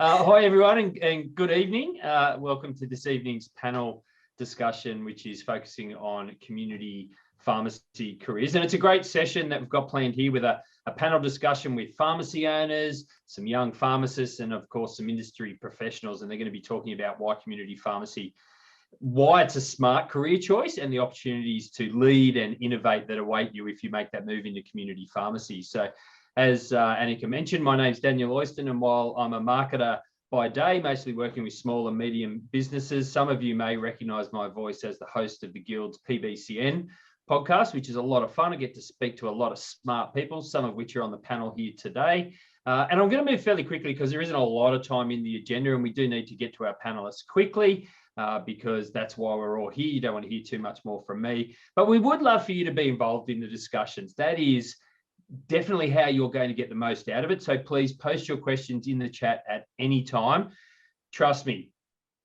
Hi, everyone, and good evening. Welcome to this evening's panel discussion, which is focusing on community pharmacy careers. And it's a great session that we've got planned here with a panel discussion with pharmacy owners, some young pharmacists, and of course, some industry professionals. And they're going to be talking about why community pharmacy, why it's a smart career choice, and the opportunities to lead and innovate that await you if you make that move into community pharmacy. So as Annika mentioned, my name's Daniel Oyston, and while I'm a marketer by day, mostly working with small and medium businesses, some of you may recognise my voice as the host of the Guild's PBCN podcast, which is a lot of fun. I get to speak to a lot of smart people, some of which are on the panel here today. And I'm going to move fairly quickly because there isn't a lot of time in the agenda, and we do need to get to our panelists quickly because that's why we're all here. You don't want to hear too much more from me, but we would love for you to be involved in the discussions. That is definitely how you're going to get the most out of it. So please post your questions in the chat at any time. Trust me,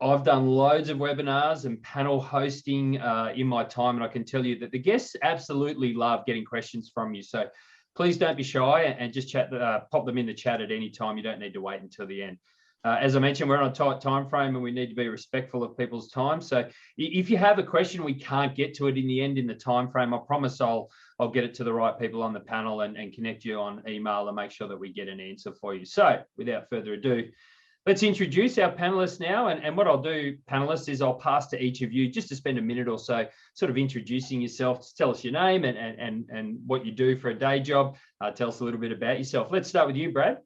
I've done loads of webinars and panel hosting in my time, and I can tell you that the guests absolutely love getting questions from you. So please don't be shy and just pop them in the chat at any time. You don't need to wait until the end. As I mentioned, we're on a tight time frame and we need to be respectful of people's time. So if you have a question, we can't get to it in the end in the time frame, I promise I'll get it to the right people on the panel and connect you on email and make sure that we get an answer for you. So without further ado, let's introduce our panelists now. And what I'll do, panelists, is I'll pass to each of you just to spend a minute or so sort of introducing yourself. Just tell us your name and what you do for a day job. Tell us a little bit about yourself. Let's start with you, Brad.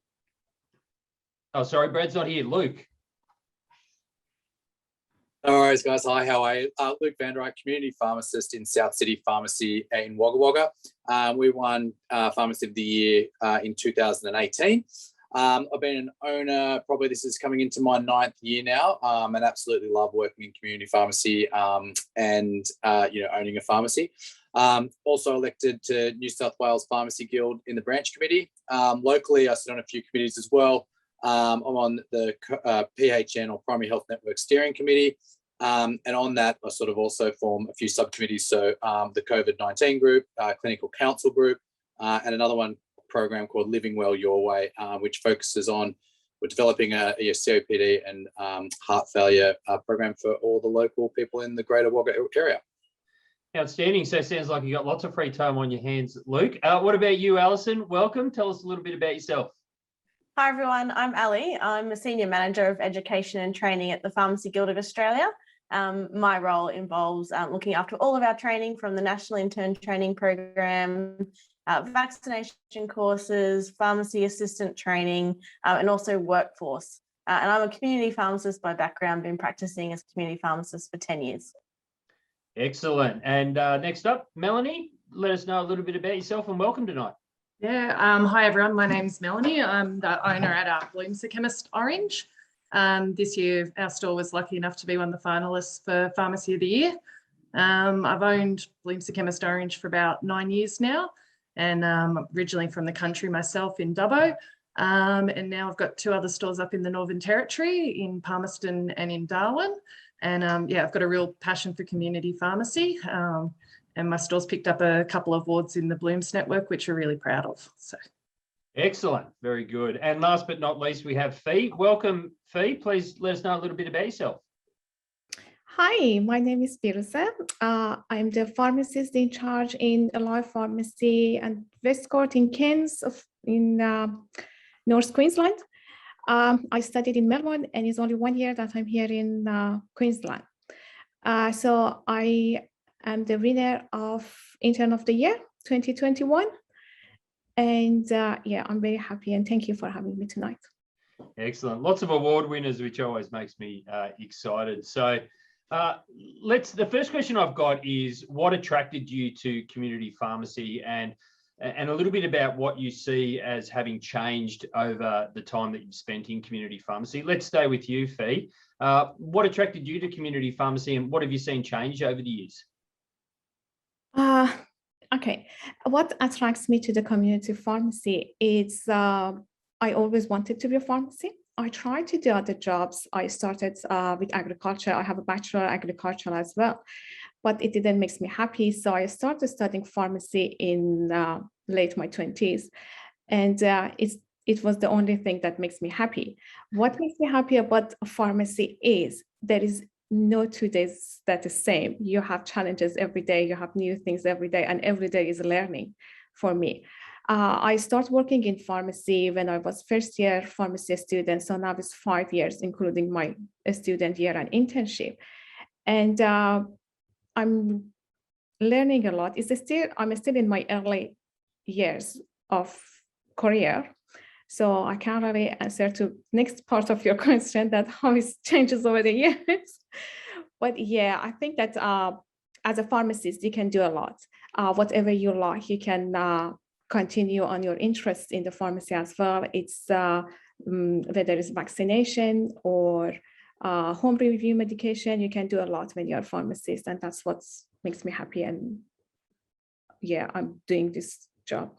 Oh, sorry, Brad's not here. Luke. No worries, guys. Hi, how are you? Luke Van Dyke, community pharmacist in South City Pharmacy in Wagga Wagga. We won Pharmacist of the Year in 2018. I've been an owner, probably this is coming into my 9th year now, and absolutely love working in community pharmacy and owning a pharmacy. Also elected to New South Wales Pharmacy Guild in the branch committee. Locally, I sit on a few committees as well. I'm on the PHN or Primary Health Network Steering Committee. And on that, I sort of also form a few subcommittees. So the COVID-19 group, clinical council group, and another one program called Living Well Your Way, which focuses on we're developing a COPD and heart failure program for all the local people in the Greater Wagga area. Outstanding. So it sounds like you got lots of free time on your hands, Luke. What about you, Alison? Welcome. Tell us a little bit about yourself. Hi everyone, I'm Ali. I'm a Senior Manager of Education and Training at the Pharmacy Guild of Australia. My role involves looking after all of our training from the National Intern Training Program, vaccination courses, pharmacy assistant training, and also workforce. And I'm a community pharmacist by background, been practicing as a community pharmacist for 10 years. Excellent. And next up, Melanie, let us know a little bit about yourself and welcome tonight. Yeah, hi everyone, my name's Melanie. I'm the owner at Bloom's Chemist Orange. This year our store was lucky enough to be one of the finalists for Pharmacy of the Year. I've owned Bloom's Chemist Orange for about 9 years now, and I'm originally from the country myself in Dubbo, and now I've got 2 other stores up in the Northern Territory in Palmerston and in Darwin. And yeah, I've got a real passion for community pharmacy. And my store's picked up a couple of awards in the Bloom's network, which we're really proud of. So, excellent, very good. And last but not least, we have Fee. Welcome, Fee. Please let us know a little bit about yourself. Hi, my name is Firouzeh. I'm the pharmacist in charge in Alive Pharmacy and Westcourt in Cairns in North Queensland. I studied in Melbourne, and it's only 1 year that I'm here in Queensland. So I I'm the winner of Intern of the Year 2021. And yeah, I'm very happy and thank you for having me tonight. Excellent. Lots of award winners, which always makes me excited. So the first question I've got is, what attracted you to community pharmacy, and a little bit about what you see as having changed over the time that you've spent in community pharmacy. Let's stay with you, Fee. What attracted you to community pharmacy, and what have you seen change over the years? Okay, what attracts me to the community pharmacy is I always wanted to be a pharmacist. I tried to do other jobs. I started with agriculture. I have a bachelor of agriculture as well, but it didn't make me happy. So I started studying pharmacy in late my 20s. And it's it was the only thing that makes me happy. What makes me happy about pharmacy is there is no 2 days that is same. You have challenges every day, you have new things every day, and every day is learning for me. I started working in pharmacy when I was first year pharmacy student, so now it's 5 years, including my student year and internship. And I'm learning a lot. I'm still in my early years of career, so I can't really answer to next part of your question that how it changes over the years. But yeah, I think that as a pharmacist, you can do a lot. Whatever you like, you can continue on your interest in the pharmacy as well. It's whether it's vaccination or home review medication, you can do a lot when you're a pharmacist, and that's what makes me happy. And yeah, I'm doing this job.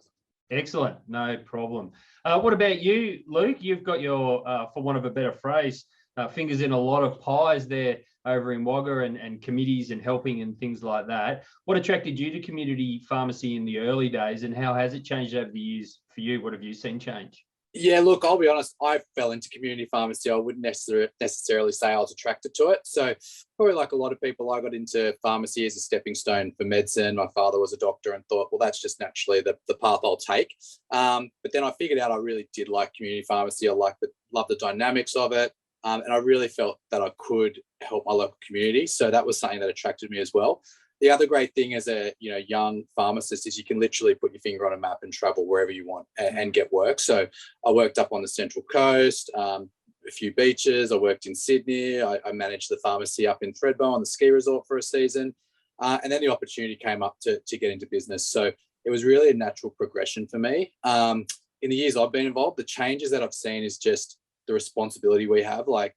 Excellent, no problem. What about you, Luke? You've got your, for want of a better phrase, fingers in a lot of pies there over in Wagga and committees and helping and things like that. What attracted you to community pharmacy in the early days, and how has it changed over the years for you? What have you seen change? Yeah, look, I'll be honest, I fell into community pharmacy. I wouldn't necessarily say I was attracted to it. So probably like a lot of people, I got into pharmacy as a stepping stone for medicine. My father was a doctor and thought, well, that's just naturally the path I'll take. But then I figured out I really did like community pharmacy. I love the dynamics of it. And I really felt that I could help my local community. So that was something that attracted me as well. The other great thing as a young pharmacist is you can literally put your finger on a map and travel wherever you want and get work. So I worked up on the Central Coast, a few beaches. I worked in Sydney. I managed the pharmacy up in Thredbo on the ski resort for a season. And then the opportunity came up to get into business. So it was really a natural progression for me. In the years I've been involved, the changes that I've seen is just the responsibility we have. Like,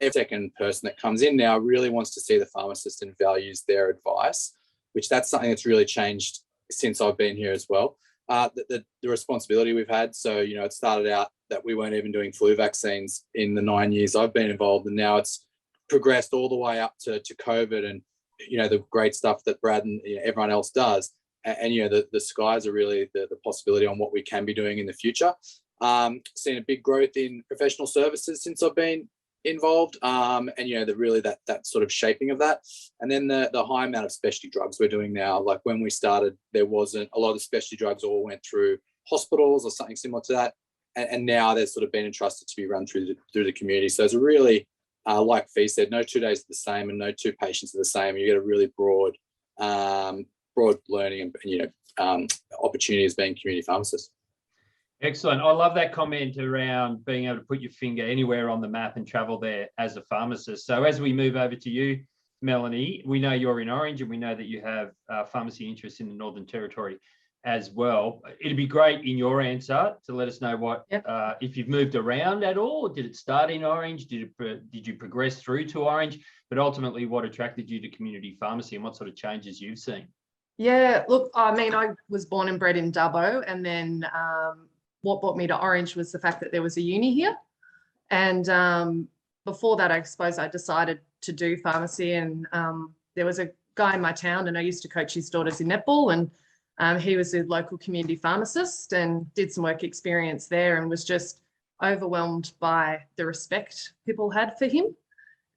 every second person that comes in now really wants to see the pharmacist and values their advice, which that's something that's really changed since I've been here as well. The responsibility we've had. So, it started out that we weren't even doing flu vaccines in the 9 years I've been involved, and now it's progressed all the way up to COVID and, the great stuff that Brad and everyone else does. And the skies are really the possibility on what we can be doing in the future. Seen a big growth in professional services since I've been involved, and that sort of shaping of that, and then the high amount of specialty drugs we're doing now. Like when we started, there wasn't a lot of specialty drugs, all went through hospitals or something similar to that, and now they've sort of been entrusted to be run through the community. So it's a really, like Fee said, no 2 days are the same and no two patients are the same. You get a really broad learning and opportunity as being community pharmacist. Excellent. I love that comment around being able to put your finger anywhere on the map and travel there as a pharmacist. So as we move over to you, Melanie, we know you're in Orange and we know that you have pharmacy interests in the Northern Territory as well. It'd be great in your answer to let us know what, if you've moved around at all. Did it start in Orange? Did you progress through to Orange? But ultimately, what attracted you to community pharmacy and what sort of changes you've seen? Yeah, look, I mean, I was born and bred in Dubbo, and then what brought me to Orange was the fact that there was a uni here. And before that, I suppose I decided to do pharmacy, and there was a guy in my town and I used to coach his daughters in netball, and he was a local community pharmacist and did some work experience there and was just overwhelmed by the respect people had for him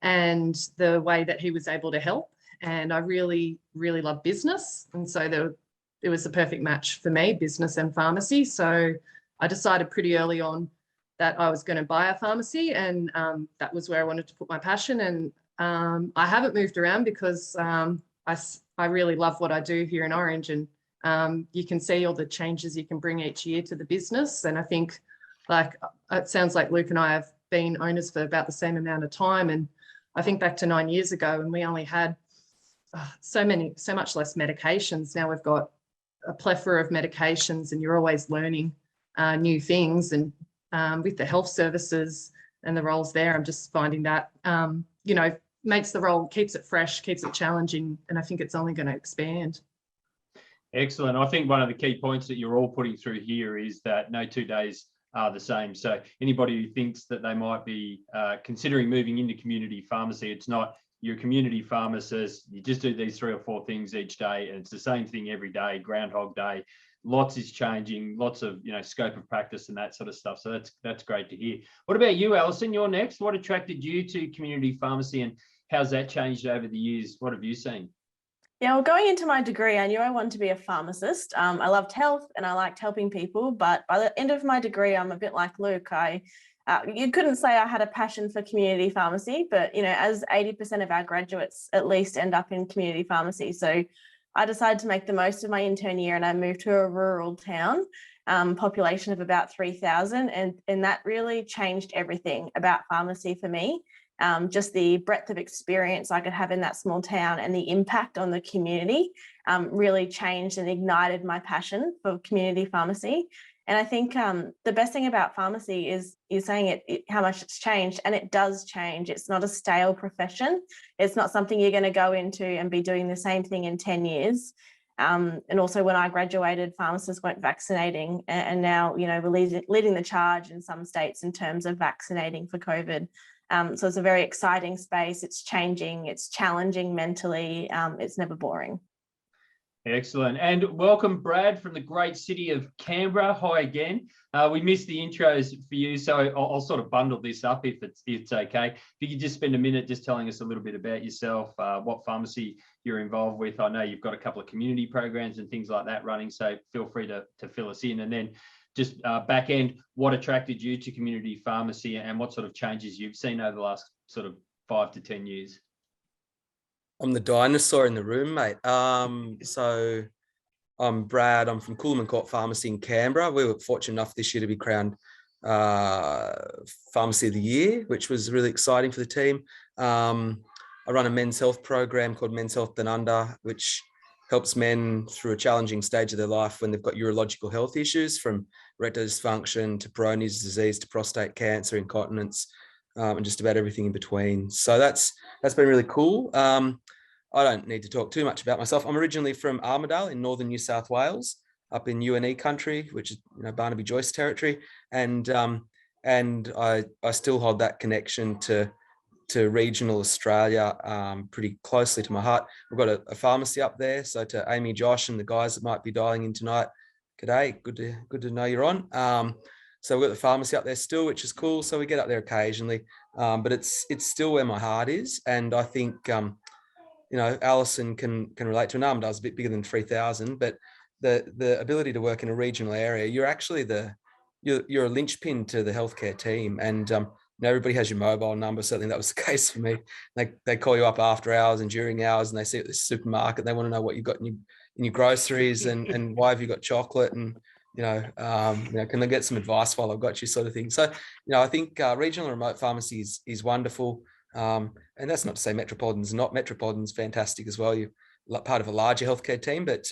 and the way that he was able to help. And I really, really love business. And so it was the perfect match for me, business and pharmacy. So I decided pretty early on that I was going to buy a pharmacy, and that was where I wanted to put my passion. And I haven't moved around because I really love what I do here in Orange, and you can see all the changes you can bring each year to the business. And I think, like, it sounds like Luke and I have been owners for about the same amount of time. And I think back to 9 years ago, and we only had so much less medications. Now we've got a plethora of medications, and you're always learning new things. And with the health services and the roles there, I'm just finding that, makes the role, keeps it fresh, keeps it challenging. And I think it's only going to expand. Excellent. I think one of the key points that you're all putting through here is that no 2 days are the same. So anybody who thinks that they might be considering moving into community pharmacy, it's not. You're a community pharmacist, you just do these 3 or 4 things each day, and it's the same thing every day, Groundhog Day. lots is changing, lots of, scope of practice and that sort of stuff. So that's great to hear. What about you, Alison? You're next. What attracted you to community pharmacy, and how's that changed over the years? What have you seen? Yeah, well, going into my degree, I knew I wanted to be a pharmacist. I loved health and I liked helping people, but by the end of my degree, I'm a bit like Luke. You couldn't say I had a passion for community pharmacy, but as 80% of our graduates at least end up in community pharmacy. So I decided to make the most of my intern year, and I moved to a rural town, population of about 3,000, and that really changed everything about pharmacy for me. Just the breadth of experience I could have in that small town and the impact on the community really changed and ignited my passion for community pharmacy. And I think the best thing about pharmacy is you're saying how much it's changed, and it does change. It's not a stale profession. It's not something you're going to go into and be doing the same thing in 10 years. And also when I graduated, pharmacists weren't vaccinating, and now, we're leading the charge in some states in terms of vaccinating for COVID. So it's a very exciting space. It's changing, it's challenging mentally. It's never boring. Excellent. And welcome, Brad, from the great city of Canberra. Hi again. We missed the intros for you, so I'll sort of bundle this up if it's okay. If you could just spend a minute just telling us a little bit about yourself, what pharmacy you're involved with. I know you've got a couple of community programs and things like that running, so feel free to fill us in. And then just back end, what attracted you to community pharmacy and what sort of changes you've seen over the last sort of 5 to 10 years? I'm the dinosaur in the room, mate. So I'm Brad. I'm from Coolman Court Pharmacy in Canberra. We were fortunate enough this year to be crowned Pharmacy of the Year, which was really exciting for the team. I run a men's health program called Men's Health Down Under, which helps men through a challenging stage of their life when they've got urological health issues, from erectile dysfunction to Peyronie's disease to prostate cancer, incontinence, and just about everything in between. So that's been really cool. I don't need to talk too much about myself. I'm originally from Armidale in northern New South Wales, up in UNE country, which is Barnaby Joyce territory, and I still hold that connection to regional Australia pretty closely to my heart. We've got a pharmacy up there, so to Amy, Josh, and the guys that might be dialing in tonight, g'day, good to know you're on. So we've got the pharmacy up there still, which is cool. So we get up there occasionally, but it's still where my heart is. And I think, Alison can relate to an Armidale. It's a bit bigger than 3,000, but the ability to work in a regional area, you're actually you're a linchpin to the healthcare team. And everybody has your mobile number. Certainly that was the case for me. They call you up after hours and during hours, and they see you at the supermarket. They want to know what you've got in your groceries and why have you got chocolate, and can they get some advice while I've got you, sort of thing. So, I think regional and remote pharmacy is wonderful. And that's not to say Metropolitan's not. Metropolitan's fantastic as well. You're part of a larger healthcare team, but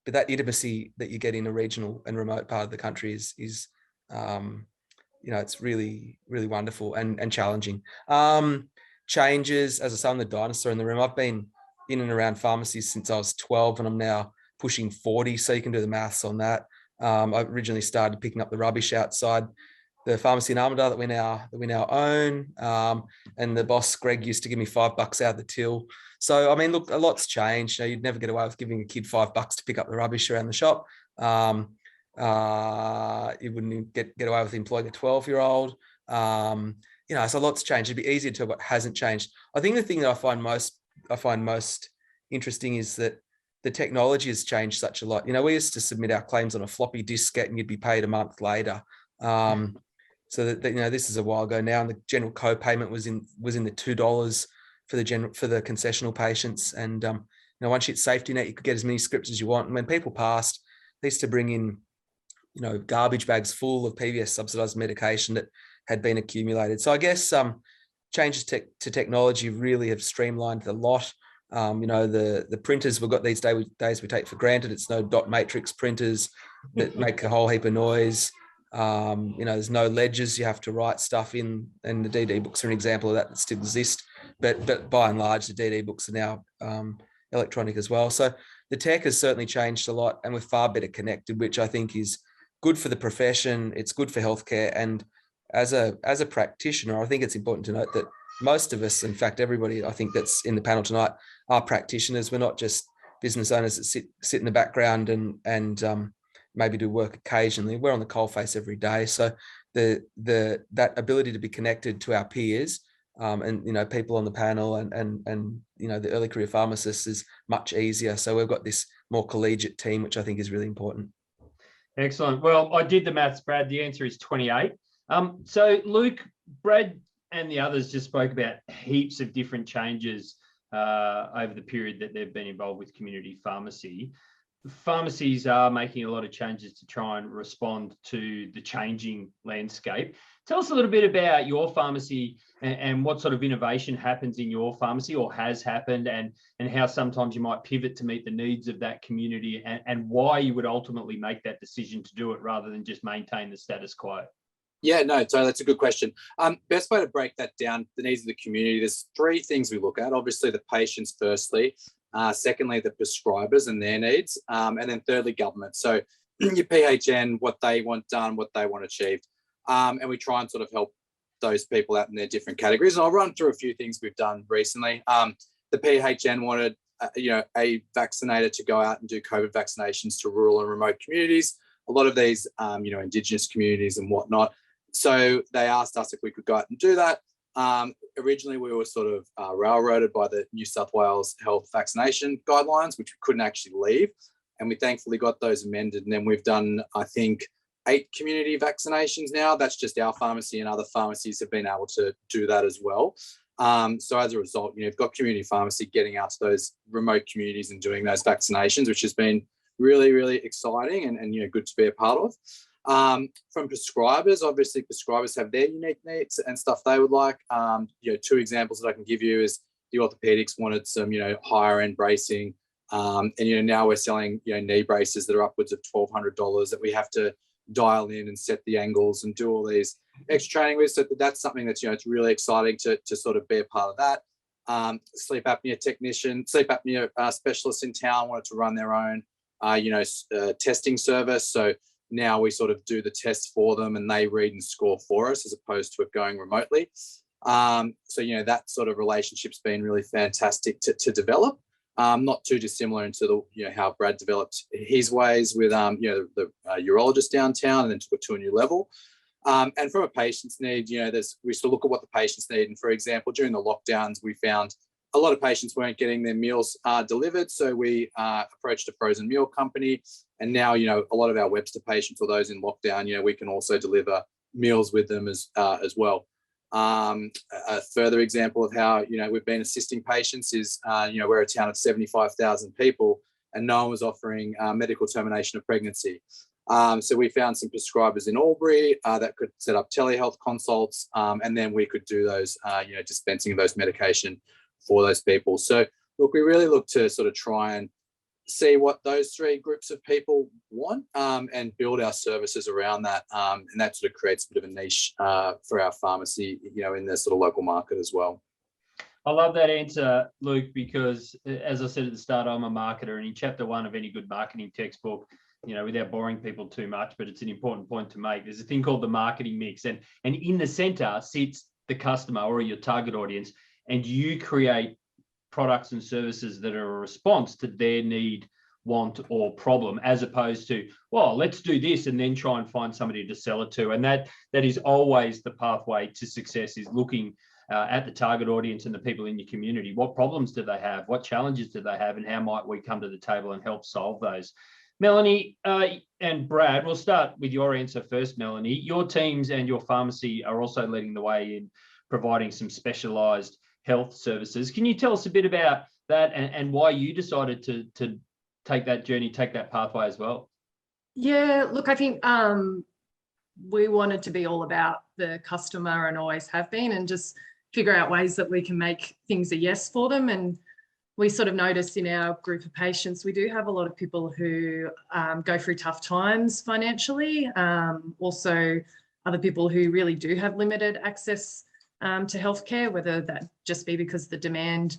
that intimacy that you get in a regional and remote part of the country is it's really, really wonderful and challenging. Changes, as I say, I'm the dinosaur in the room. I've been in and around pharmacies since I was 12, and I'm now pushing 40. So you can do the maths on that. I originally started picking up the rubbish outside the pharmacy in Armidale that we now own. And the boss, Greg, used to give me $5 out of the till. So, I mean, look, a lot's changed. You'd never get away with giving a kid $5 to pick up the rubbish around the shop. You wouldn't get away with employing a 12-year-old. So lots changed. It'd be easier to talk about what hasn't changed. I think the thing that I find most interesting is that the technology has changed such a lot. We used to submit our claims on a floppy diskette and you'd be paid a month later. So that this is a while ago now, and the general co-payment was in the $2 for the concessional patients. And once you hit safety net, you could get as many scripts as you want. And when people passed, they used to bring in garbage bags full of PBS subsidized medication that had been accumulated. So I guess changes to technology really have streamlined a lot. The printers we've got these days we take for granted. It's no dot matrix printers that make a whole heap of noise. There's no ledgers you have to write stuff in, and the DD books are an example of that still exist. But by and large, the DD books are now electronic as well. So the tech has certainly changed a lot, and we're far better connected, which I think is good for the profession. It's good for healthcare. And as a practitioner, I think it's important to note that most of us, in fact, everybody I think that's in the panel tonight, are practitioners. We're not just business owners that sit in the background and maybe do work occasionally. We're on the coalface every day. So that ability to be connected to our peers and, you know, people on the panel and, you know, the early career pharmacists is much easier. So we've got this more collegiate team, which I think is really important. Excellent. Well, I did the maths, Brad. The answer is 28. So Luke, Brad and the others just spoke about heaps of different changes over the period that they've been involved with community pharmacy. Pharmacies are making a lot of changes to try and respond to the changing landscape. Tell us a little bit about your pharmacy and what sort of innovation happens in your pharmacy or has happened, and how sometimes you might pivot to meet the needs of that community, and why you would ultimately make that decision to do it rather than just maintain the status quo. Yeah, no, so that's a good question. Best way to break that down, the needs of the community, there's three things we look at. Obviously, the patients firstly, secondly, the prescribers and their needs, and then thirdly, government. So your PHN, what they want done, what they want achieved. And we try and sort of help those people out in their different categories. And I'll run through a few things we've done recently. The PHN wanted, a vaccinator to go out and do COVID vaccinations to rural and remote communities. A lot of these, Indigenous communities and whatnot. So they asked us if we could go out and do that. Originally, we were sort of railroaded by the New South Wales health vaccination guidelines, which we couldn't actually leave. And we thankfully got those amended. And then we've done, I think, 8 community vaccinations now. That's just our pharmacy, and other pharmacies have been able to do that as well. So as a result, you've got community pharmacy getting out to those remote communities and doing those vaccinations, which has been really, really exciting and good to be a part of. From prescribers, obviously prescribers have their unique needs and stuff they would like. 2 examples that I can give you is the orthopedics wanted some, higher end bracing. And, now we're selling, knee braces that are upwards of $1,200 that we have to dial in and set the angles and do all these extra training with. So that's something that's, it's really exciting to sort of be a part of that. Sleep apnea specialists in town wanted to run their own, testing service. So now we sort of do the tests for them and they read and score for us as opposed to it going remotely. That sort of relationship's been really fantastic to develop. Not too dissimilar into the, how Brad developed his ways with, the urologist downtown, and then took it to a new level. And from a patient's need, we still look at what the patients need. And for example, during the lockdowns, we found a lot of patients weren't getting their meals delivered. So we approached a frozen meal company. And now, a lot of our Webster patients or those in lockdown, we can also deliver meals with them as well. A further example of how, we've been assisting patients is, we're a town of 75,000 people and no one was offering medical termination of pregnancy. So we found some prescribers in Albury that could set up telehealth consults, and then we could do those, dispensing of those medication for those people. So look, we really look to sort of try and see what those 3 groups of people want and build our services around that. And that sort of creates a bit of a niche for our pharmacy, in the sort of local market as well. I love that answer, Luke, because as I said at the start, I'm a marketer, and in chapter 1 of any good marketing textbook, without boring people too much, but it's an important point to make, there's a thing called the marketing mix, and in the center sits the customer or your target audience, and you create products and services that are a response to their need, want, or problem, as opposed to, well, let's do this and then try and find somebody to sell it to. And that is always the pathway to success, is looking at the target audience and the people in your community. What problems do they have? What challenges do they have? And how might we come to the table and help solve those? Melanie and Brad, we'll start with your answer first, Melanie. Your teams and your pharmacy are also leading the way in providing some specialised health services. Can you tell us a bit about that and why you decided to take that journey, take that pathway as well? Yeah, look, I think we wanted to be all about the customer and always have been, and just figure out ways that we can make things a yes for them. And we sort of noticed in our group of patients, we do have a lot of people who go through tough times financially. Also, other people who really do have limited access to healthcare, whether that just be because the demand,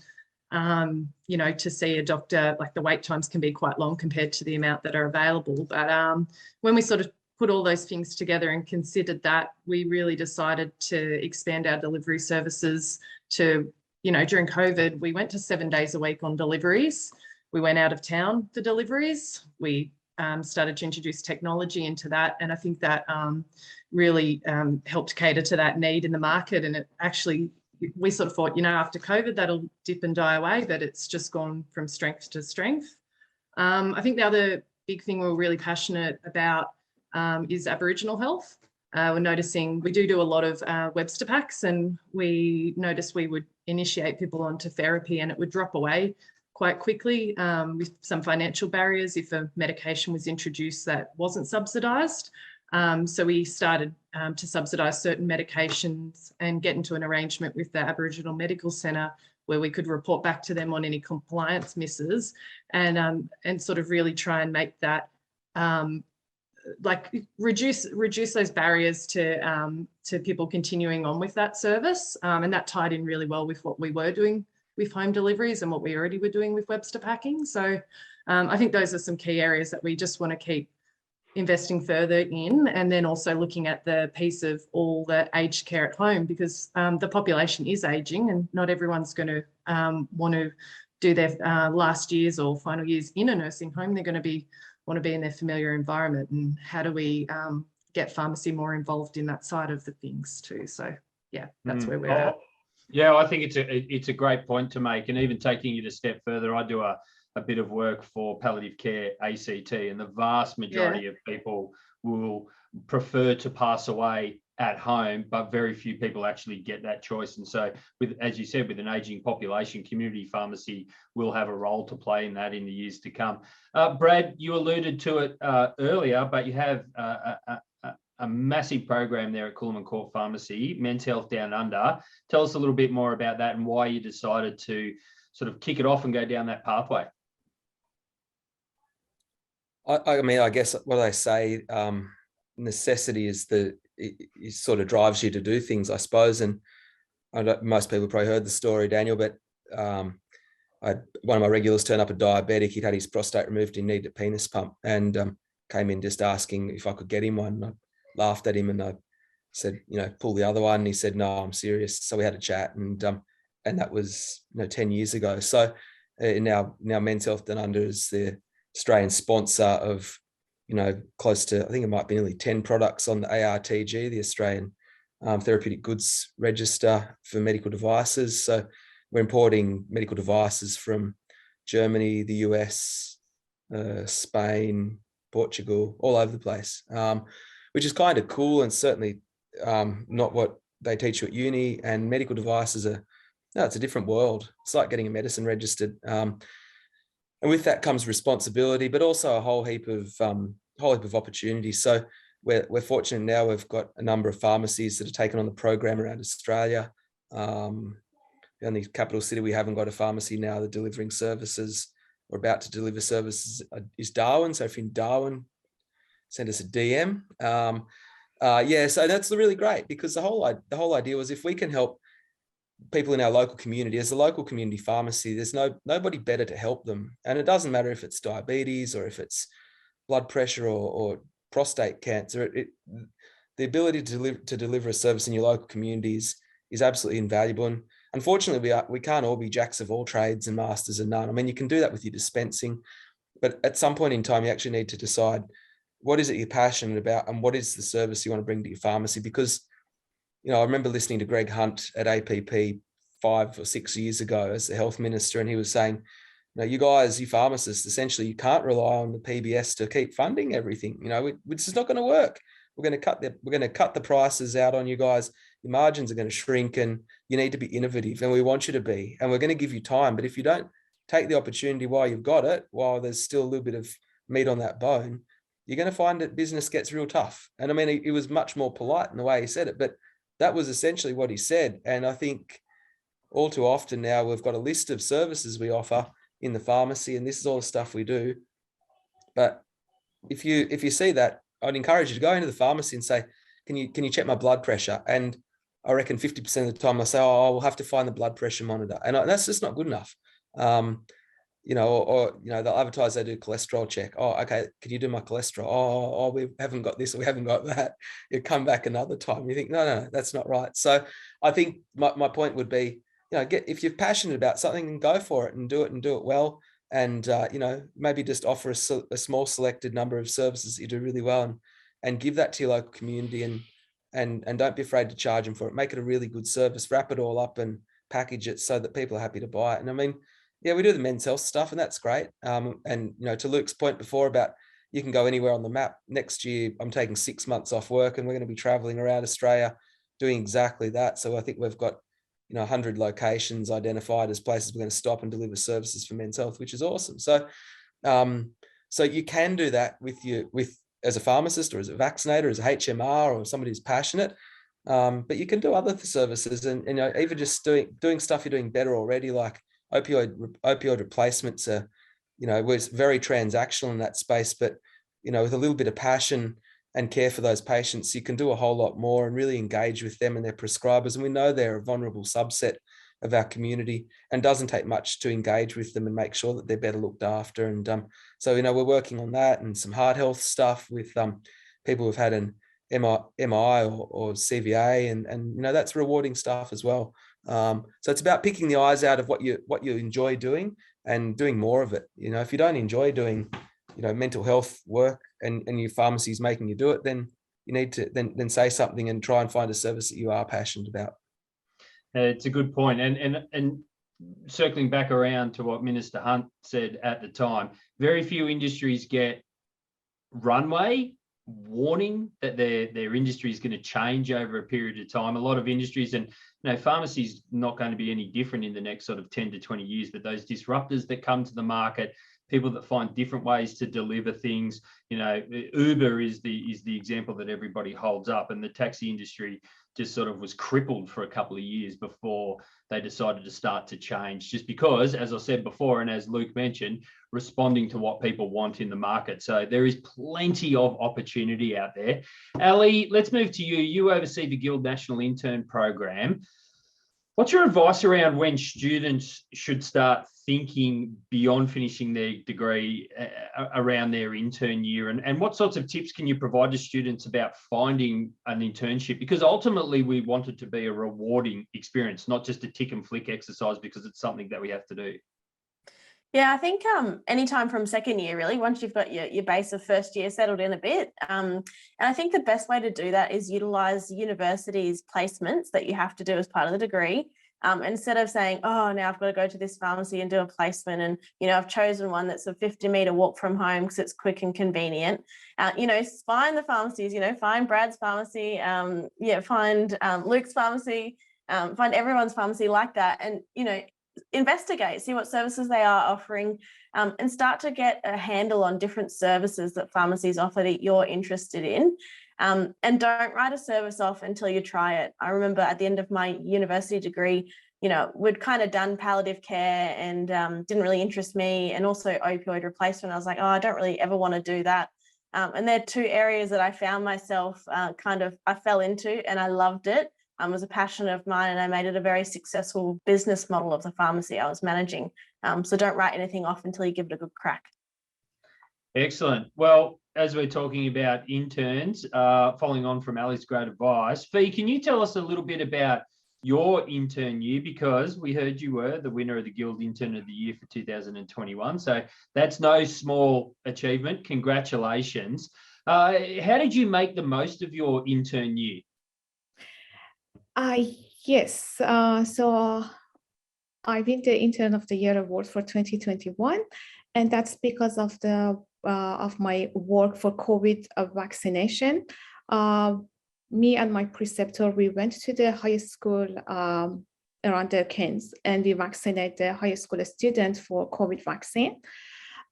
to see a doctor, like the wait times can be quite long compared to the amount that are available. But when we sort of put all those things together and considered that, we really decided to expand our delivery services to, during COVID, we went to 7 days a week on deliveries. We went out of town for deliveries. We started to introduce technology into that. And I think that really helped cater to that need in the market. And it actually, we sort of thought, after COVID, that'll dip and die away, but it's just gone from strength to strength. I think the other big thing we're really passionate about is Aboriginal health. We're noticing we do a lot of Webster packs, and we noticed we would initiate people onto therapy and it would drop away quite quickly with some financial barriers if a medication was introduced that wasn't subsidised. So we started to subsidise certain medications and get into an arrangement with the Aboriginal Medical Centre where we could report back to them on any compliance misses and sort of really try and make that reduce those barriers to people continuing on with that service. And that tied in really well with what we were doing with home deliveries and what we already were doing with Webster packing. So I think those are some key areas that we just want to keep investing further in, and then also looking at the piece of all the aged care at home, because the population is aging and not everyone's going to want to do their last years or final years in a nursing home. They're going to want to be in their familiar environment, and how do we get pharmacy more involved in that side of the things too? So yeah, that's where we're at. Yeah, I think it's a great point to make, and even taking it a step further, I do a bit of work for palliative care ACT, and the vast majority of people will prefer to pass away at home, but very few people actually get that choice. And so, as you said, with an aging population, community pharmacy will have a role to play in that in the years to come. Brad, you alluded to it earlier, but you have a massive program there at Coolum Court Pharmacy, Men's Health Down Under. Tell us a little bit more about that and why you decided to sort of kick it off and go down that pathway. I mean, I guess what I say, necessity is it sort of drives you to do things, I suppose. And most people probably heard the story, Daniel, but one of my regulars turned up a diabetic. He'd had his prostate removed. He needed a penis pump, and came in just asking if I could get him one. I laughed at him and I said, pull the other one. And he said, no, I'm serious. So we had a chat, and that was 10 years ago. So now Men's Health Down Under is the Australian sponsor of, close to, I think it might be nearly 10 products on the ARTG, the Australian Therapeutic Goods Register for medical devices. So we're importing medical devices from Germany, the US, Spain, Portugal, all over the place, which is kind of cool, and certainly not what they teach you at uni. And medical devices it's a different world. It's like getting a medicine registered. And with that comes responsibility, but also a whole heap of opportunities. So we're fortunate now. We've got a number of pharmacies that are taken on the program around Australia. The only capital city we haven't got a pharmacy now, they're delivering services or about to deliver services, is Darwin. So if you're in Darwin, send us a DM. So that's really great, because the whole idea was, if we can help people in our local community, as a local community pharmacy, there's nobody better to help them. And it doesn't matter if it's diabetes or if it's blood pressure or prostate cancer. The ability to deliver a service in your local communities is absolutely invaluable. And unfortunately, we can't all be jacks of all trades and masters of none. I mean, you can do that with your dispensing, but at some point in time, you actually need to decide what is it you're passionate about and what is the service you want to bring to your pharmacy. Because I remember listening to Greg Hunt at APP 5 or 6 years ago as the health minister, and he was saying, you guys, you pharmacists, essentially you can't rely on the PBS to keep funding everything. This is not going to work. We're going to cut the prices out on you guys. Your margins are going to shrink, and you need to be innovative, and we want you to be, and we're going to give you time. But if you don't take the opportunity while you've got it, while there's still a little bit of meat on that bone, you're going to find that business gets real tough. And I mean, he was much more polite in the way he said it, but that was essentially what he said. And I think all too often now we've got a list of services we offer in the pharmacy, and this is all the stuff we do. But if you see that, I'd encourage you to go into the pharmacy and say, can you check my blood pressure? And I reckon 50% of the time I say, we'll have to find the blood pressure monitor. And that's just not good enough. They'll advertise they do cholesterol check. Oh, okay, can you do my cholesterol? We haven't got this or we haven't got that. You come back another time. You think, no, that's not right. So I think my point would be, if you're passionate about something, then go for it and do it well. and maybe just offer a small selected number of services that you do really well, and give that to your local community, and don't be afraid to charge them for it. Make it a really good service, wrap it all up and package it so that people are happy to buy it. And I mean, yeah, we do the men's health stuff, and that's great. And to Luke's point before about you can go anywhere on the map. Next year, I'm taking 6 months off work, and we're going to be traveling around Australia doing exactly that. So I think we've got 100 locations identified as places we're going to stop and deliver services for men's health, which is awesome. So so you can do that with as a pharmacist, or as a vaccinator, as a HMR, or somebody who's passionate. But you can do other services, and even just doing stuff you're doing better already, like opioid replacements are, we're very transactional in that space, but with a little bit of passion and care for those patients, you can do a whole lot more and really engage with them and their prescribers. And we know they're a vulnerable subset of our community, and doesn't take much to engage with them and make sure that they're better looked after. And so we're working on that, and some heart health stuff with people who've had an MI or CVA, and that's rewarding stuff as well. So it's about picking the eyes out of what you enjoy doing and doing more of it. If you don't enjoy doing mental health work, and your pharmacy is making you do it, then you need to then say something and try and find a service that you are passionate about. It's a good point. And circling back around to what Minister Hunt said at the time, very few industries get runway warning that their industry is going to change over a period of time. A lot of industries, and pharmacy is not going to be any different in the next sort of 10 to 20 years, but those disruptors that come to the market, people that find different ways to deliver things, Uber is the example that everybody holds up, and the taxi industry just sort of was crippled for a couple of years before they decided to start to change, just because, as I said before, and as Luke mentioned, responding to what people want in the market. So there is plenty of opportunity out there. Ali, let's move to you. You oversee the Guild National Intern Program. What's your advice around when students should start thinking beyond finishing their degree around their intern year? And what sorts of tips can you provide to students about finding an internship? Because ultimately we want it to be a rewarding experience, not just a tick and flick exercise because it's something that we have to do. Yeah, I think anytime from second year, really, once you've got your base of first year settled in a bit. And I think the best way to do that is utilise university's placements that you have to do as part of the degree. Instead of saying, oh, now I've got to go to this pharmacy and do a placement, and, I've chosen one that's a 50-metre walk from home because it's quick and convenient. Find the pharmacies, find Brad's pharmacy, find Luke's pharmacy, find everyone's pharmacy like that, and, investigate, see what services they are offering, and start to get a handle on different services that pharmacies offer that you're interested in. And don't write a service off until you try it. I remember at the end of my university degree, we'd kind of done palliative care and didn't really interest me, and also opioid replacement. I was like, oh, I don't really ever want to do that. And they're two areas that I found myself I fell into, and I loved it. It was a passion of mine, and I made it a very successful business model of the pharmacy I was managing. So don't write anything off until you give it a good crack. Excellent. Well, as we're talking about interns, following on from Ali's great advice, Fee, can you tell us a little bit about your intern year? Because we heard you were the winner of the Guild Intern of the Year for 2021. So that's no small achievement. Congratulations. How did you make the most of your intern year? Yes. So I win the Intern of the Year award for 2021, and that's because of my work for COVID vaccination. Me and my preceptor, we went to the high school around the Cairns, and we vaccinated the high school students for COVID vaccine.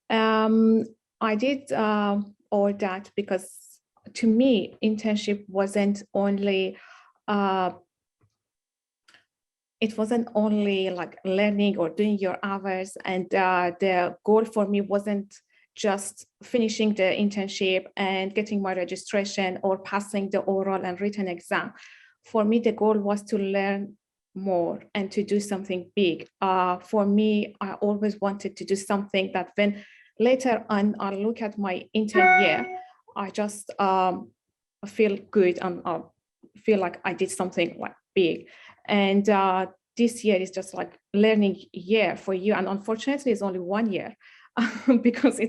I did all that because, to me, internship wasn't only it wasn't only like learning or doing your hours, and the goal for me wasn't just finishing the internship and getting my registration or passing the oral and written exam. For me, the goal was to learn more and to do something big. For me, I always wanted to do something that when later on I look at my intern year, I just feel good and feel like I did something like big. And this year is just like learning year for you. And unfortunately, it's only 1 year because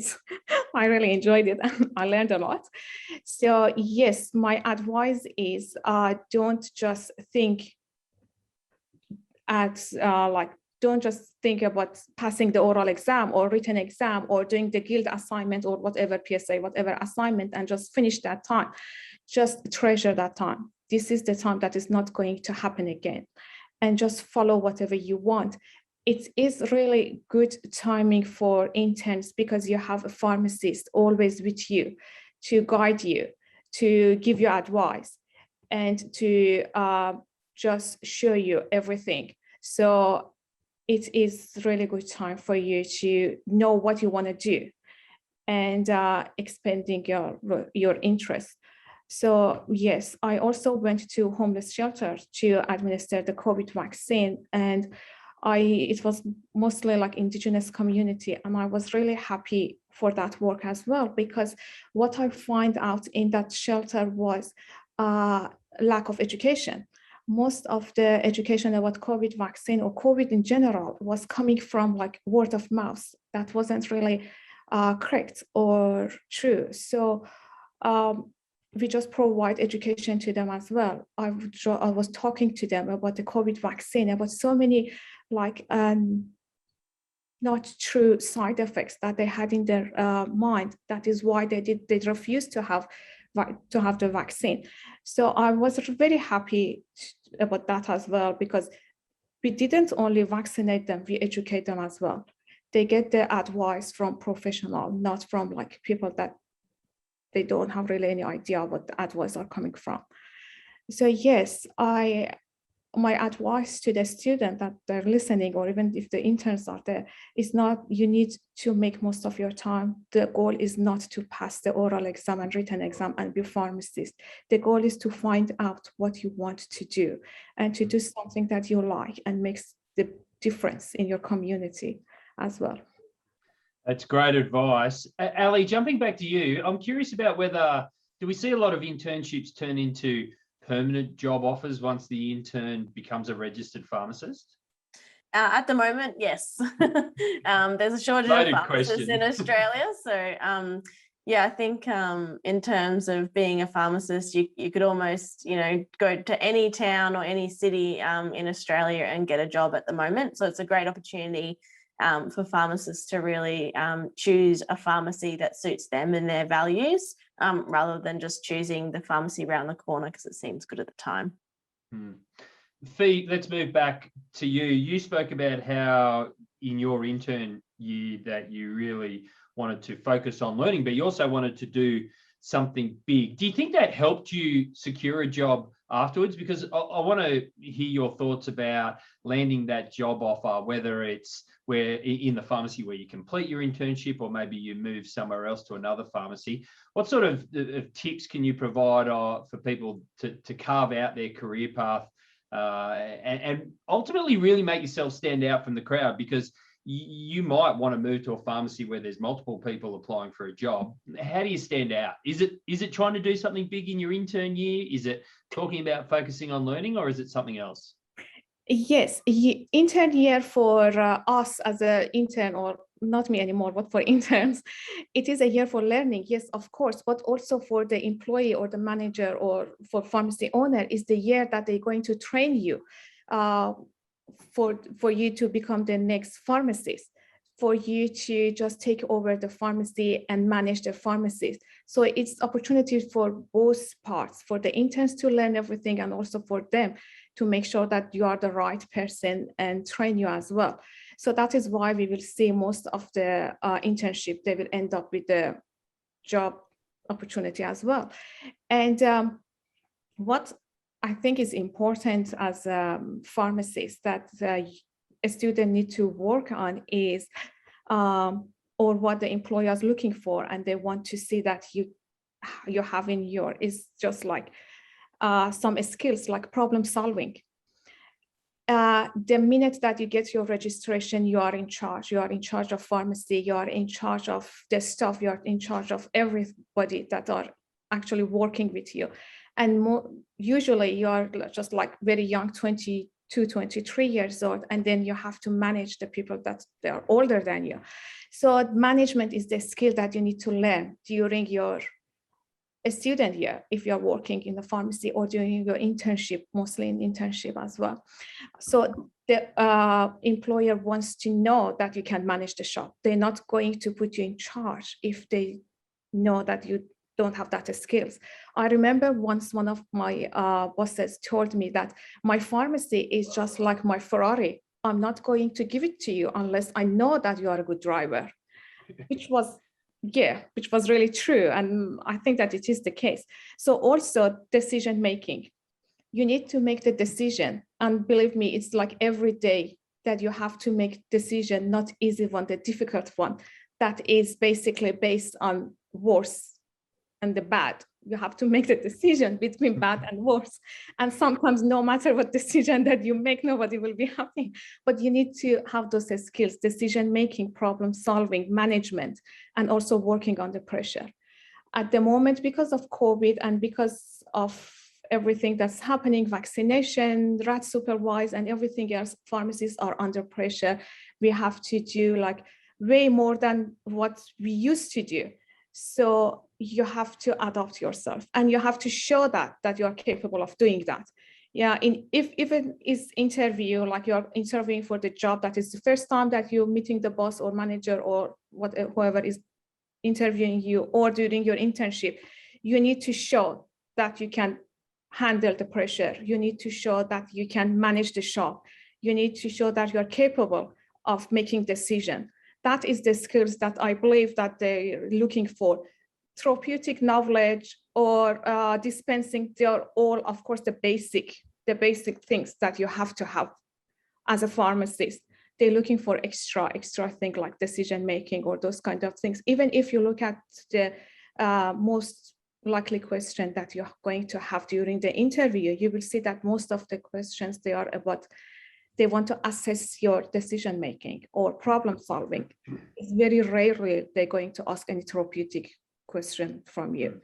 I really enjoyed it. I learned a lot. So yes, my advice is don't just think don't just think about passing the oral exam or written exam or doing the guild assignment or whatever PSA, whatever assignment, and just finish that time. Just treasure that time. This is the time that is not going to happen again. And just follow whatever you want. It is really good timing for interns because you have a pharmacist always with you to guide you, to give you advice, and to just show you everything. So it is really good time for you to know what you want to do and expanding your interest. So yes, I also went to homeless shelter to administer the COVID vaccine, and it was mostly like indigenous community, and I was really happy for that work as well, because what I find out in that shelter was lack of education. Most of the education about COVID vaccine or COVID in general was coming from like word of mouth. That wasn't really correct or true. So we just provide education to them as well. I was talking to them about the COVID vaccine, about so many like not true side effects that they had in their mind. That is why they refused to have the vaccine. So I was very happy about that as well, because we didn't only vaccinate them, we educate them as well. They get the advice from professional, not from like people that they don't have really any idea what the advice are coming from. So yes, my advice to the student that they're listening, or even if the interns are there, is not, you need to make most of your time. The goal is not to pass the oral exam and written exam and be a pharmacist. The goal is to find out what you want to do and to do something that you like and makes the difference in your community as well. That's great advice. Ali, jumping back to you, I'm curious about do we see a lot of internships turn into permanent job offers once the intern becomes a registered pharmacist? At the moment, yes. There's a shortage of pharmacists in Australia. So yeah, I think in terms of being a pharmacist, you could almost, go to any town or any city in Australia and get a job at the moment. So it's a great opportunity for pharmacists to really choose a pharmacy that suits them and their values, rather than just choosing the pharmacy around the corner because it seems good at the time. Fee, let's move back to you. You spoke about how in your intern year that you really wanted to focus on learning, but you also wanted to do something big. Do you think that helped you secure a job afterwards? Because I want to hear your thoughts about landing that job offer, whether it's where in the pharmacy where you complete your internship, or maybe you move somewhere else to another pharmacy. What sort of tips can you provide for people to carve out their career path and ultimately really make yourself stand out from the crowd? Because you might want to move to a pharmacy where there's multiple people applying for a job. How do you stand out? Is it trying to do something big in your intern year? Is it talking about focusing on learning, or is it something else? Yes, intern year for us as an intern, or not me anymore, but for interns, it is a year for learning, yes, of course, but also for the employee or the manager or for pharmacy owner is the year that they're going to train you for you to become the next pharmacist, for you to just take over the pharmacy and manage the pharmacist. So it's opportunity for both parts, for the interns to learn everything and also for them to make sure that you are the right person and train you as well. So that is why we will see most of the internship, they will end up with the job opportunity as well. And what I think is important as a pharmacist that a student need to work on is, or what the employer is looking for, and they want to see that you have in your, is just like some skills like problem solving. The minute that you get your registration, you are in charge. You are in charge of pharmacy. You are in charge of the staff. You are in charge of everybody that are actually working with you. And usually you are just like very young, 20 to 23 years old, and then you have to manage the people that they are older than you. So management is the skill that you need to learn during your student year, if you're working in the pharmacy, or during your internship, mostly in internship as well. So the employer wants to know that you can manage the shop. They're not going to put you in charge if they know that you don't have that skills. I remember once one of my bosses told me that my pharmacy is just like my Ferrari. I'm not going to give it to you unless I know that you are a good driver, which was really true. And I think that it is the case. So also decision making. You need to make the decision. And believe me, it's like every day that you have to make decision, not easy one, the difficult one, that is basically based on worse and the bad. You have to make the decision between bad and worse. And sometimes no matter what decision that you make, nobody will be happy. But you need to have those skills: decision-making, problem solving, management, and also working under pressure. At the moment, because of COVID and because of everything that's happening, vaccination, Rijt supervised, and everything else, pharmacists are under pressure. We have to do like way more than what we used to do. So you have to adapt yourself, and you have to show that you are capable of doing that. Yeah, if it is interview, like you're interviewing for the job, that is the first time that you're meeting the boss or manager or whoever is interviewing you, or during your internship, you need to show that you can handle the pressure. You need to show that you can manage the shop. You need to show that you're capable of making decisions. That is the skills that I believe that they're looking for. Therapeutic knowledge or dispensing, they're all, of course, the basic things that you have to have as a pharmacist. They're looking for extra thing like decision making or those kind of things. Even if you look at the most likely question that you're going to have during the interview, you will see that most of the questions, they are about, they want to assess your decision making or problem solving. It's very rarely they're going to ask any therapeutic question from you.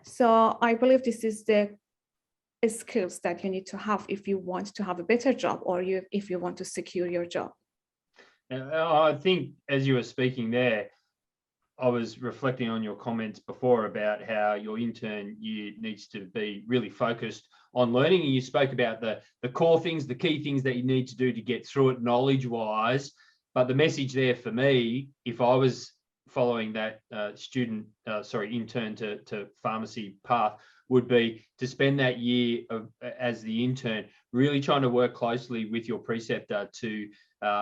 So I believe this is the skills that you need to have if you want to have a better job, or if you want to secure your job. I think as you were speaking there, I was reflecting on your comments before about how your intern year needs to be really focused on learning. And you spoke about the core things, the key things that you need to do to get through it knowledge-wise. But the message there for me, if I was following that intern to pharmacy path, would be to spend that year as the intern really trying to work closely with your preceptor to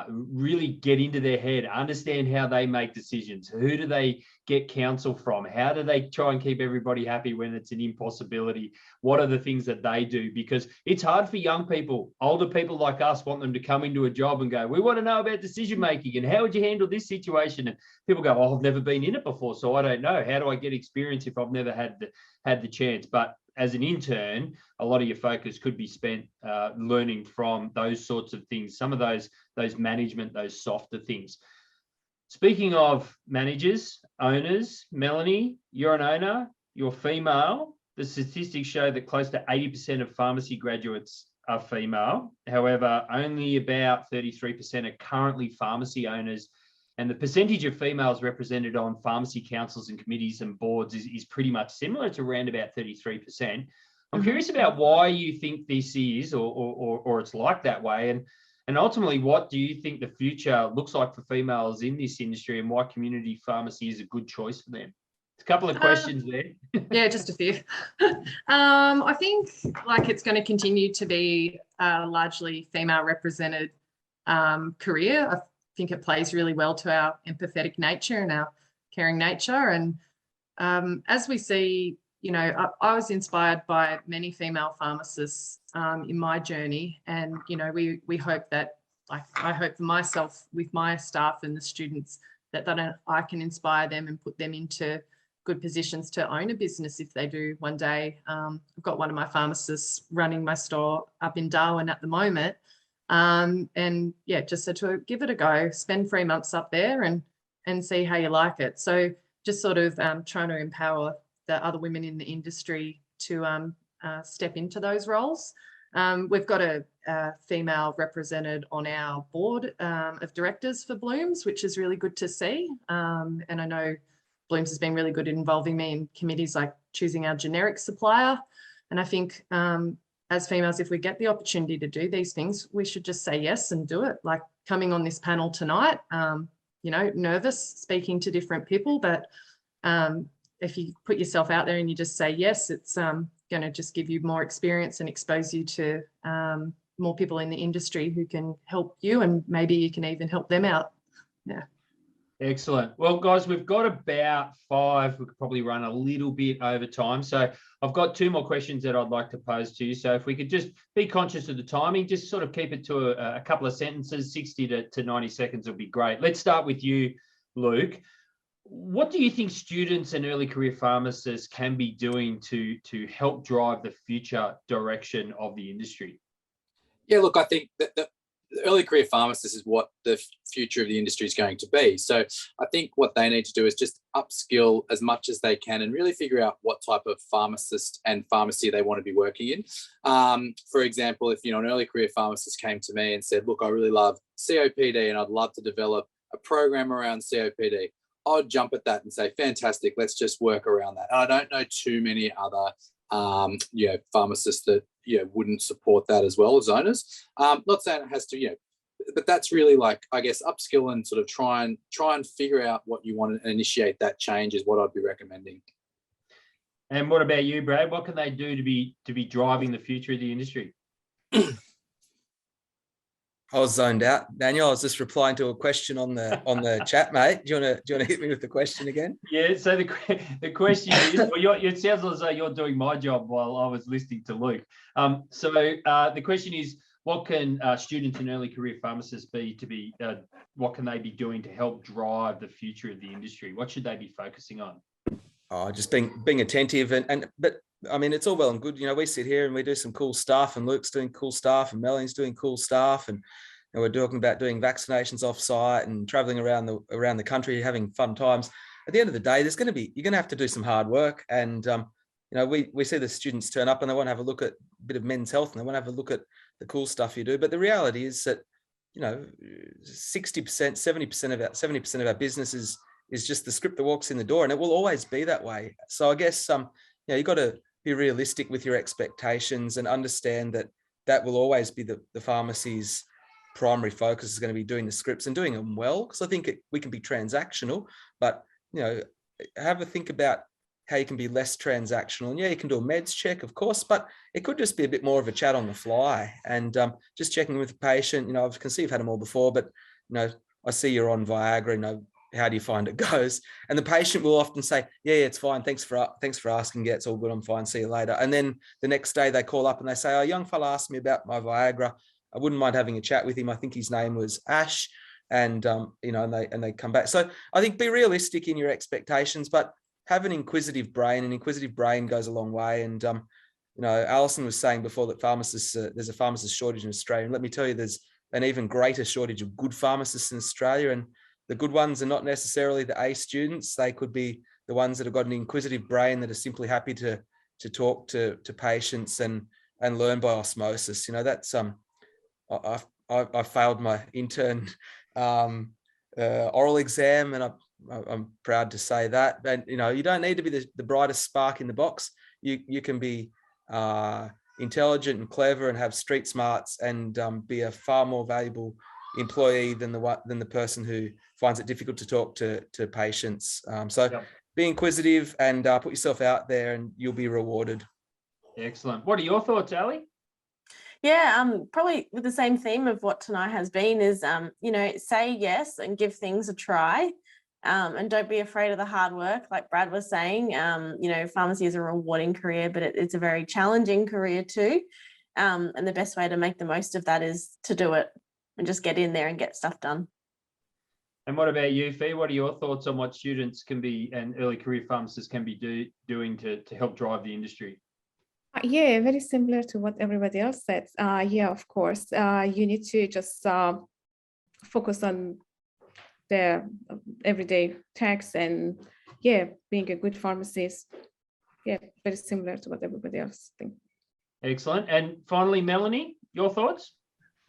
really get into their head, understand how they make decisions. Who do they get counsel from? How do they try and keep everybody happy when it's an impossibility? What are the things that they do? Because it's hard for young people, older people like us, want them to come into a job and go, we want to know about decision making and how would you handle this situation? And people go, oh, I've never been in it before, so I don't know. How do I get experience if I've never had the chance? But as an intern, a lot of your focus could be spent learning from those sorts of things, some of those management, those softer things. Speaking of managers, owners, Melanie, you're an owner, you're female. The statistics show that close to 80% of pharmacy graduates are female. However, only about 33% are currently pharmacy owners. And the percentage of females represented on pharmacy councils and committees and boards is pretty much similar to around about 33%. I'm curious about why you think this is, or it's like that way. And ultimately, what do you think the future looks like for females in this industry, and why community pharmacy is a good choice for them? A couple of questions there. Yeah, just a few. I think like it's going to continue to be a largely female represented career. I think it plays really well to our empathetic nature and our caring nature. And as we see, you know, I was inspired by many female pharmacists in my journey. And, you know, we hope that, like, I hope for myself with my staff and the students that I can inspire them and put them into good positions to own a business if they do one day. I've got one of my pharmacists running my store up in Darwin at the moment. And yeah, just said to her, give it a go, spend 3 months up there and see how you like it. So just sort of trying to empower the other women in the industry to step into those roles. We've got a female represented on our board of directors for Blooms, which is really good to see. And I know Blooms has been really good at involving me in committees like choosing our generic supplier. And I think as females, if we get the opportunity to do these things, we should just say yes and do it. Like coming on this panel tonight, you know, nervous speaking to different people, but if you put yourself out there and you just say yes, it's going to just give you more experience and expose you to more people in the industry who can help you, and maybe you can even help them out. Yeah. Excellent. Well, guys, we've got about 5. We could probably run a little bit over time. So I've got 2 more questions that I'd like to pose to you. So if we could just be conscious of the timing, just sort of keep it to a couple of sentences, 60 to 90 seconds would be great. Let's start with you, Luke. What do you think students and early career pharmacists can be doing to help drive the future direction of the industry? Yeah, look, I think that the early career pharmacist is what the future of the industry is going to be. So I think what they need to do is just upskill as much as they can and really figure out what type of pharmacist and pharmacy they want to be working in. For example, if an early career pharmacist came to me and said, look, I really love COPD and I'd love to develop a program around COPD, I'd jump at that and say, fantastic, let's just work around that. And I don't know too many other pharmacists that wouldn't support that as well as owners. Not saying it has to, but that's really like, I guess, upskill and sort of try and figure out what you want and initiate that change is what I'd be recommending. And what about you, Brad? What can they do to be driving the future of the industry? I was zoned out, Daniel. I was just replying to a question on the chat, mate. Do you want to hit me with the question again? Yeah. So the question is, well, it sounds as though you're doing my job while I was listening to Luke. So the question is, what can students and early career pharmacists what can they be doing to help drive the future of the industry? What should they be focusing on? Oh, just being attentive but I mean, it's all well and good. We sit here and we do some cool stuff, and Luke's doing cool stuff, and Melanie's doing cool stuff, and we're talking about doing vaccinations off-site and traveling around the country, having fun times. At the end of the day, you're going to have to do some hard work. And we see the students turn up and they want to have a look at a bit of men's health and they want to have a look at the cool stuff you do. But the reality is that 60%, 70% of our business is just the script that walks in the door, and it will always be that way. So I guess you've got to be realistic with your expectations and understand that will always be the pharmacy's primary focus is going to be doing the scripts and doing them well, because I think we can be transactional, but have a think about how you can be less transactional. And you can do a meds check, of course, but it could just be a bit more of a chat on the fly and just checking with the patient. I can see you've had them all before, but I see you're on Viagra. How do you find it goes? And the patient will often say, yeah, it's fine. Thanks for asking. Yeah, it's all good. I'm fine. See you later. And then the next day they call up and they say, a young fella asked me about my Viagra. I wouldn't mind having a chat with him. I think his name was Ash, and and they come back. So I think be realistic in your expectations, but have an inquisitive brain. An inquisitive brain goes a long way. And Alison was saying before that pharmacists, there's a pharmacist shortage in Australia. And let me tell you, there's an even greater shortage of good pharmacists in Australia. And the good ones are not necessarily the A students. They could be the ones that have got an inquisitive brain that are simply happy to talk to patients and learn by osmosis. That's I failed my intern oral exam, and I'm proud to say that. And you don't need to be the brightest spark in the box. You can be intelligent and clever and have street smarts and be a far more valuable employee than the person who finds it difficult to talk to patients. Be inquisitive and put yourself out there, and you'll be rewarded. Excellent. What are your thoughts, Ali? Yeah, probably with the same theme of what tonight has been is, say yes and give things a try, and don't be afraid of the hard work. Like Brad was saying, pharmacy is a rewarding career, but it's a very challenging career too. And the best way to make the most of that is to do it and just get in there and get stuff done. And what about you, Fee? What are your thoughts on what students can be and early career pharmacists can be doing to help drive the industry? Yeah, very similar to what everybody else said. Of course, you need to just focus on the everyday tasks and being a good pharmacist. Yeah, very similar to what everybody else thinks. Excellent. And finally, Melanie, your thoughts?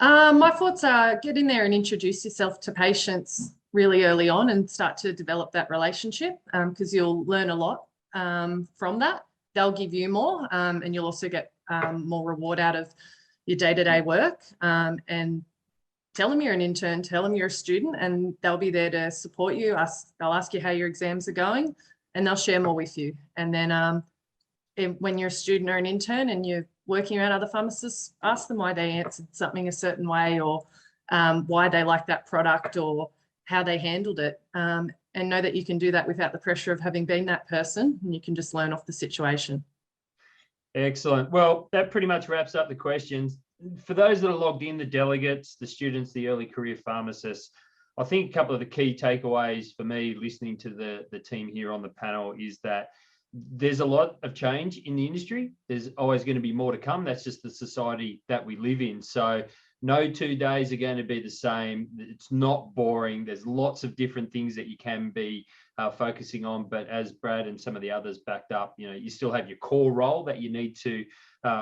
My thoughts are get in there and introduce yourself to patients really early on and start to develop that relationship, because you'll learn a lot from that. They'll give you more, and you'll also get more reward out of your day-to-day work. And tell them you're an intern, tell them you're a student, and they'll be there to support you. They'll ask you how your exams are going, and they'll share more with you. And then when you're a student or an intern and you're working around other pharmacists, ask them why they answered something a certain way, or why they like that product, or how they handled it. And know that you can do that without the pressure of having been that person, and you can just learn off the situation. Excellent. Well, that pretty much wraps up the questions. For those that are logged in, the delegates, the students, the early career pharmacists, I think a couple of the key takeaways for me listening to the team here on the panel is that there's a lot of change in the industry. There's always going to be more to come. That's just the society that we live in. So no 2 days are going to be the same. It's not boring. There's lots of different things that you can be focusing on. But as Brad and some of the others backed up, you still have your core role that you need to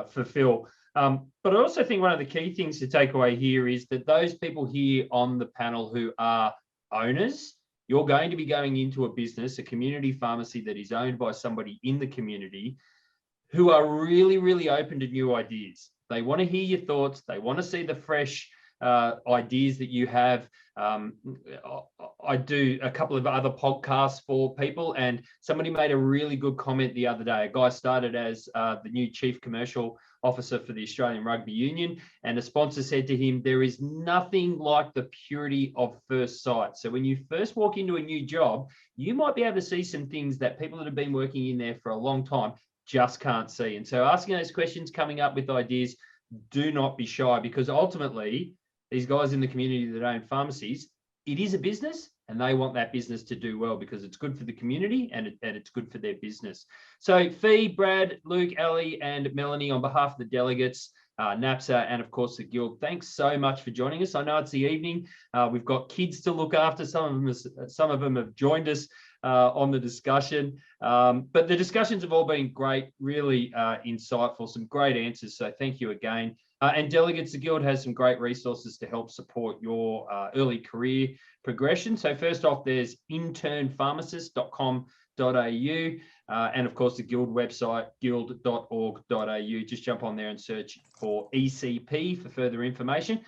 fulfill. But I also think one of the key things to take away here is that those people here on the panel who are owners, you're going to be going into a business, a community pharmacy that is owned by somebody in the community who are really, really open to new ideas. They want to hear your thoughts. They want to see the fresh ideas that you have. I do a couple of other podcasts for people, and somebody made a really good comment the other day. A guy started as the new chief commercial officer for the Australian Rugby Union, and a sponsor said to him, there is nothing like the purity of first sight. So when you first walk into a new job, you might be able to see some things that people that have been working in there for a long time just can't see. And so asking those questions, coming up with ideas, do not be shy, because ultimately these guys in the community that own pharmacies, it is a business, and they want that business to do well because it's good for the community and it's good for their business. So Fee, Brad, Luke, Ali, and Melanie, on behalf of the delegates, NAPSA, and of course the Guild, thanks so much for joining us. I know it's the evening. We've got kids to look after. Some of them have joined us on the discussion. But the discussions have all been great, really insightful, some great answers. So thank you again. And delegates, the Guild has some great resources to help support your early career progression. So first off, there's internpharmacist.com.au, and of course the Guild website, guild.org.au. Just jump on there and search for ECP for further information.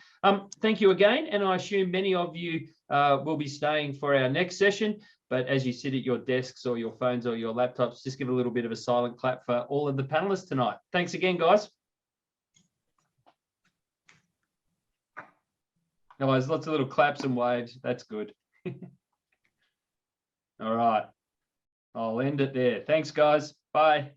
Thank you again, and I assume many of you will be staying for our next session. But as you sit at your desks or your phones or your laptops, just give a little bit of a silent clap for all of the panelists tonight. Thanks again, guys. Guys, lots of little claps and waves. That's good. All right. I'll end it there. Thanks, guys. Bye.